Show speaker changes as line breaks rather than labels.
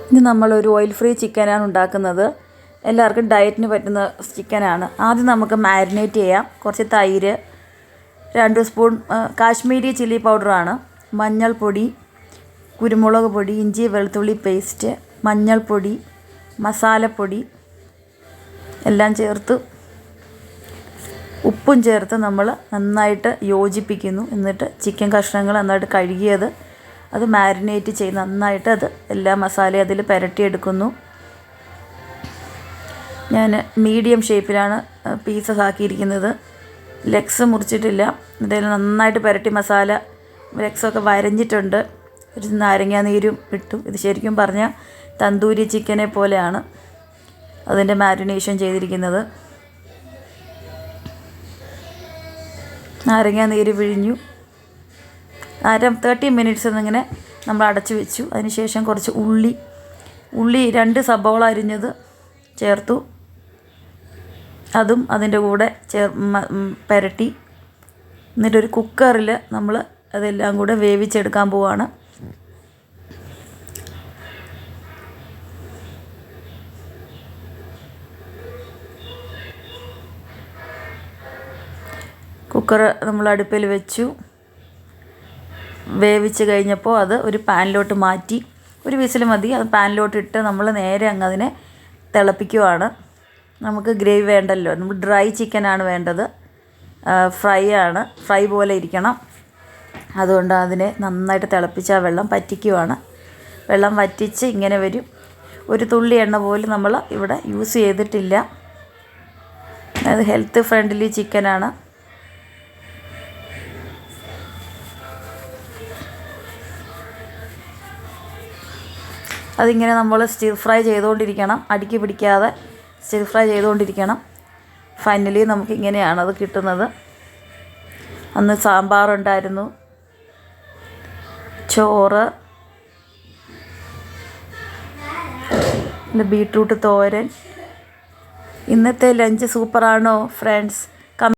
ഇനി നമ്മളൊരു oil free ചിക്കനാണ് ഉണ്ടാക്കുന്നത്. എല്ലാവർക്കും ഡയറ്റിന് പറ്റുന്ന ചിക്കനാണ്. ആദ്യം നമുക്ക് മാരിനേറ്റ് ചെയ്യാം. കുറച്ച് തൈര്, 2 സ്പൂൺ കാശ്മീരി ചില്ലി പൗഡറാണ്, മഞ്ഞൾപ്പൊടി, കുരുമുളക് പൊടി, ഇഞ്ചി വെളുത്തുള്ളി പേസ്റ്റ്, മഞ്ഞൾപ്പൊടി, മസാലപ്പൊടി എല്ലാം ചേർത്ത് ഉപ്പും ചേർത്ത് നമ്മൾ നന്നായിട്ട് യോജിപ്പിക്കുന്നു. എന്നിട്ട് ചിക്കൻ കഷ്ണങ്ങൾ നന്നായിട്ട് കഴുകിയത് അത് മാരിനേറ്റ് ചെയ്ത് നന്നായിട്ട് അത് എല്ലാ മസാലയും അതിൽ പുരട്ടിയെടുക്കുന്നു. ഞാൻ മീഡിയം ഷേപ്പിലാണ് പീസസ് ആക്കിയിരിക്കുന്നത്. ലെഗ്സ് മുറിച്ചിട്ടില്ല. ഇതിൽ നന്നായിട്ട് പുരട്ടി മസാല ലെഗ്സൊക്കെ വരഞ്ഞിട്ടുണ്ട്. ഒരു നാരങ്ങാ നീരും ഇട്ടു. ഇത് ശരിക്കും പറഞ്ഞാൽ തന്തൂരി ചിക്കനെ പോലെയാണ് അതിൻ്റെ മാരിനേഷൻ ചെയ്തിരിക്കുന്നത്. നാരങ്ങാ നീര് പിഴിഞ്ഞു. 30 മിനിറ്റ്സ് എന്നിങ്ങനെ നമ്മൾ അടച്ചു വെച്ചു. അതിനുശേഷം കുറച്ച് ഉള്ളി 2 സബോള അരിഞ്ഞത് ചേർത്തു. അതും അതിൻ്റെ കൂടെ പുരട്ടി. എന്നിട്ടൊരു കുക്കറിൽ നമ്മൾ അതെല്ലാം കൂടെ വേവിച്ചെടുക്കാൻ പോവുകയാണ്. കുക്കർ നമ്മൾ അടുപ്പിൽ വെച്ചു. വേവിച്ച് കഴിഞ്ഞപ്പോൾ അത് ഒരു പാനിലോട്ട് മാറ്റി. ഒരു വിസിൽ മതി. അത് പാനിലോട്ടിട്ട് നമ്മൾ നേരെ അങ്ങ് അതിനെ തിളപ്പിക്കുവാണ്. നമുക്ക് ഗ്രേവി വേണ്ടല്ലോ, നമ്മൾ ഡ്രൈ ചിക്കനാണ് വേണ്ടത്. ഫ്രൈ പോലെ ഇരിക്കണം. അതുകൊണ്ട് അതിനെ നന്നായിട്ട് തിളപ്പിച്ച് ആ വെള്ളം പറ്റിക്കുവാണ്. വെള്ളം വറ്റിച്ച് ഇങ്ങനെ വരും. ഒരു തുള്ളി എണ്ണ പോലും നമ്മൾ ഇവിടെ യൂസ് ചെയ്തിട്ടില്ല. അത് ഹെൽത്ത് ഫ്രണ്ട്ലി ചിക്കനാണ്. അതിങ്ങനെ നമ്മൾ സ്റ്റിർ ഫ്രൈ ചെയ്തുകൊണ്ടിരിക്കണം. അടിക്ക് പിടിക്കാതെ സ്റ്റിർ ഫ്രൈ ചെയ്തുകൊണ്ടിരിക്കണം. ഫൈനലി നമുക്ക് ഇങ്ങനെയാണ് അത് കിട്ടുന്നത്. അന്ന് സാമ്പാറുണ്ടായിരുന്നു, ചോറ്, ബീട്രൂട്ട് തോരൻ. ഇന്നത്തെ ലഞ്ച് സൂപ്പറാണോ ഫ്രണ്ട്സ്?